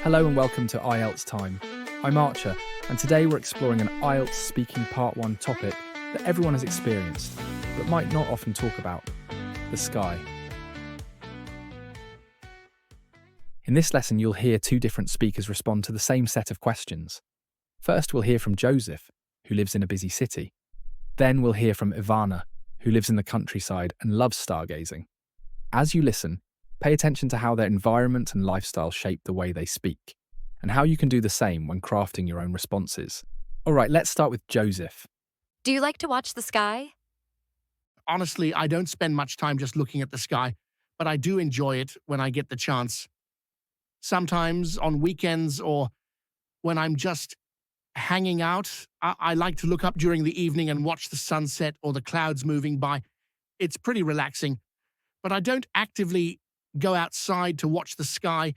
Hello and welcome to IELTS Time. I'm Archer, and today we're exploring an IELTS speaking Part 1 topic that everyone has experienced, but might not often talk about: the sky. In this lesson, you'll hear two different speakers respond to the same set of questions. First, we'll hear from Joseph, who lives in a busy city. Then we'll hear from Ivana, who lives in the countryside and loves stargazing. As you listen, pay attention to how their environment and lifestyle shape the way they speak, and how you can do the same when crafting your own responses. All right, let's start with Joseph. Do you like to watch the sky? Honestly, I don't spend much time just looking at the sky, but I do enjoy it when I get the chance. Sometimes on weekends or when I'm just hanging out, I like to look up during the evening and watch the sunset or the clouds moving by. It's pretty relaxing, but I don't actively go outside to watch the sky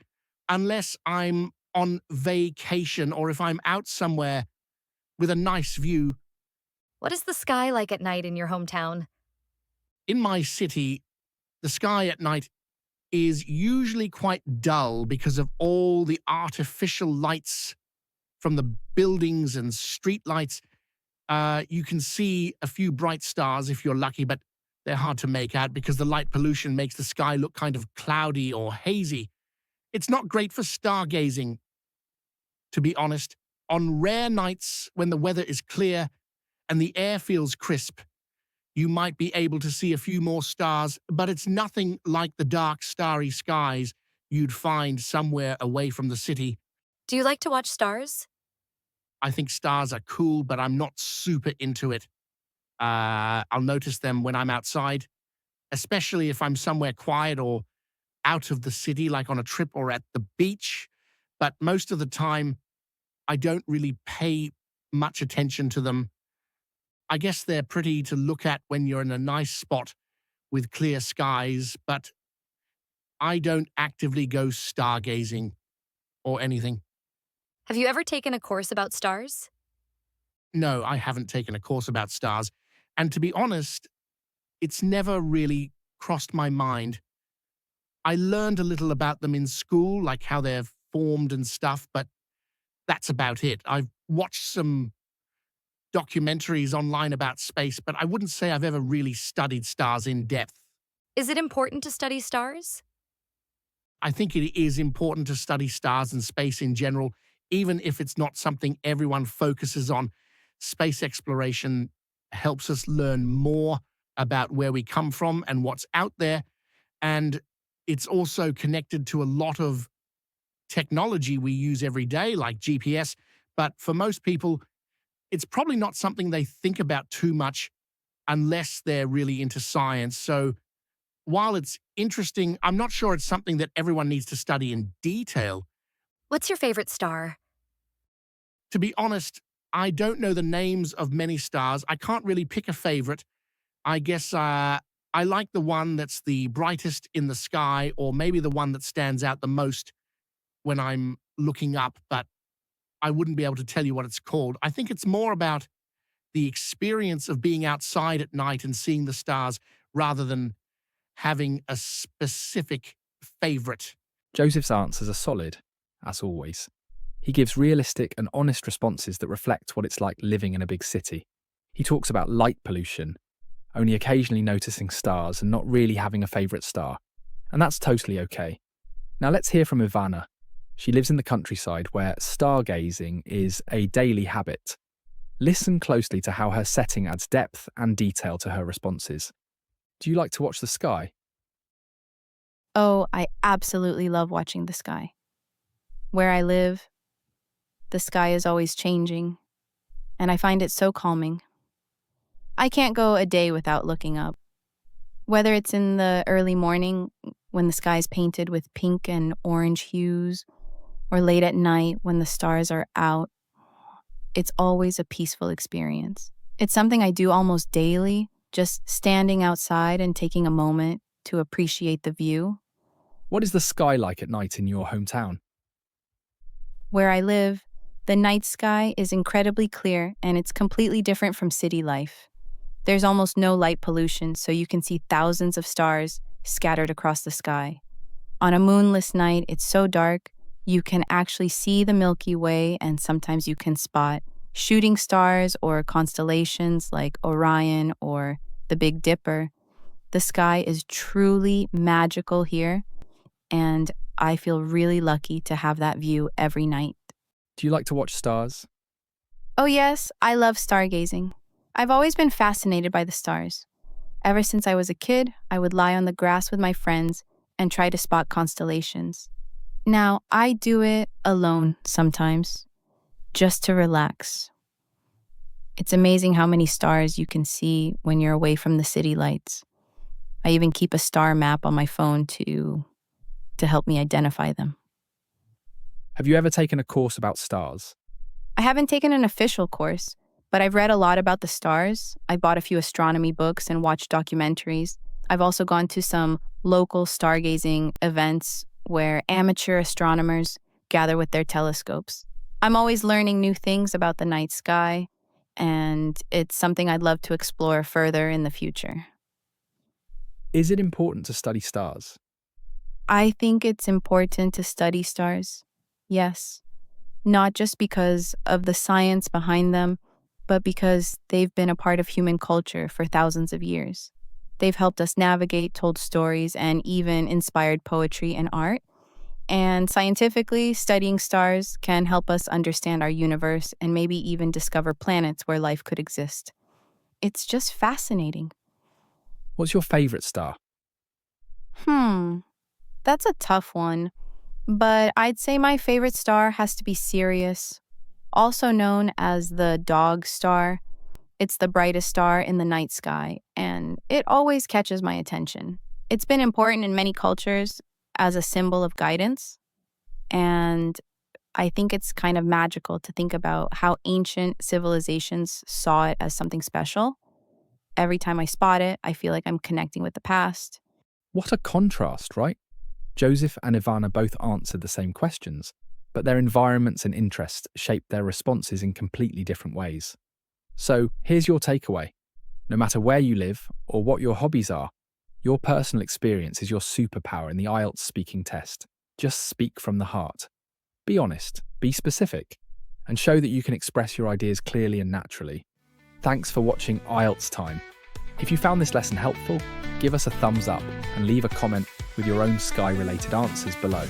unless I'm on vacation or if I'm out somewhere with a nice view. What is the sky like at night in your hometown? In my city, the sky at night is usually quite dull because of all the artificial lights from the buildings and street lights. You can see a few bright stars if you're lucky, but they're hard to make out because the light pollution makes the sky look kind of cloudy or hazy. It's not great for stargazing, to be honest. On rare nights when the weather is clear and the air feels crisp, you might be able to see a few more stars, but it's nothing like the dark, starry skies you'd find somewhere away from the city. Do you like to watch stars? I think stars are cool, but I'm not super into it. I'll notice them when I'm outside, especially if I'm somewhere quiet or out of the city, like on a trip or at the beach. But most of the time, I don't really pay much attention to them. I guess they're pretty to look at when you're in a nice spot with clear skies, but I don't actively go stargazing or anything. Have you ever taken a course about stars? No, I haven't taken a course about stars. And to be honest, it's never really crossed my mind. I learned a little about them in school, like how they're formed and stuff, but that's about it. I've watched some documentaries online about space, but I wouldn't say I've ever really studied stars in depth. Is it important to study stars? I think it is important to study stars and space in general, even if it's not something everyone focuses on. Space exploration helps us learn more about where we come from and what's out there. And it's also connected to a lot of technology we use every day, like GPS. But for most people, it's probably not something they think about too much unless they're really into science. So while it's interesting, I'm not sure it's something that everyone needs to study in detail. What's your favorite star? To be honest, I don't know the names of many stars. I can't really pick a favorite. I guess I like the one that's the brightest in the sky, or maybe the one that stands out the most when I'm looking up, but I wouldn't be able to tell you what it's called. I think it's more about the experience of being outside at night and seeing the stars rather than having a specific favorite. Joseph's answers are solid, as always. He gives realistic and honest responses that reflect what it's like living in a big city. He talks about light pollution, only occasionally noticing stars and not really having a favourite star. And that's totally okay. Now let's hear from Ivana. She lives in the countryside where stargazing is a daily habit. Listen closely to how her setting adds depth and detail to her responses. Do you like to watch the sky? Oh, I absolutely love watching the sky. Where I live, the sky is always changing, and I find it so calming. I can't go a day without looking up. Whether it's in the early morning when the sky is painted with pink and orange hues, or late at night when the stars are out, it's always a peaceful experience. It's something I do almost daily, just standing outside and taking a moment to appreciate the view. What is the sky like at night in your hometown? Where I live, the night sky is incredibly clear and it's completely different from city life. There's almost no light pollution, so you can see thousands of stars scattered across the sky. On a moonless night, it's so dark, You can actually see the Milky Way, and sometimes you can spot shooting stars or constellations like Orion or the Big Dipper. The sky is truly magical here, and I feel really lucky to have that view every night. Do you like to watch stars? Oh, yes, I love stargazing. I've always been fascinated by the stars. Ever since I was a kid, I would lie on the grass with my friends and try to spot constellations. Now, I do it alone sometimes, just to relax. It's amazing how many stars you can see when you're away from the city lights. I even keep a star map on my phone to help me identify them. Have you ever taken a course about stars? I haven't taken an official course, but I've read a lot about the stars. I bought a few astronomy books and watched documentaries. I've also gone to some local stargazing events where amateur astronomers gather with their telescopes. I'm always learning new things about the night sky, and it's something I'd love to explore further in the future. Is it important to study stars? I think it's important to study stars, yes. Not just because of the science behind them, but because they've been a part of human culture for thousands of years. They've helped us navigate, told stories, and even inspired poetry and art. And scientifically, studying stars can help us understand our universe and maybe even discover planets where life could exist. It's just fascinating. What's your favorite star? That's a tough one. But I'd say my favorite star has to be Sirius, also known as the dog star. It's the brightest star in the night sky, and it always catches my attention. It's been important in many cultures as a symbol of guidance, and I think it's kind of magical to think about how ancient civilizations saw it as something special. Every time I spot it, I feel like I'm connecting with the past. What a contrast, right? Joseph and Ivana both answered the same questions, but their environments and interests shaped their responses in completely different ways. So here's your takeaway. No matter where you live or what your hobbies are, your personal experience is your superpower in the IELTS speaking test. Just speak from the heart. Be honest, be specific, and show that you can express your ideas clearly and naturally. Thanks for watching IELTS Time. If you found this lesson helpful, give us a thumbs up and leave a comment with your own sky-related answers below.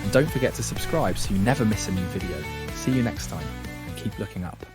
And don't forget to subscribe so you never miss a new video. See you next time, and keep looking up.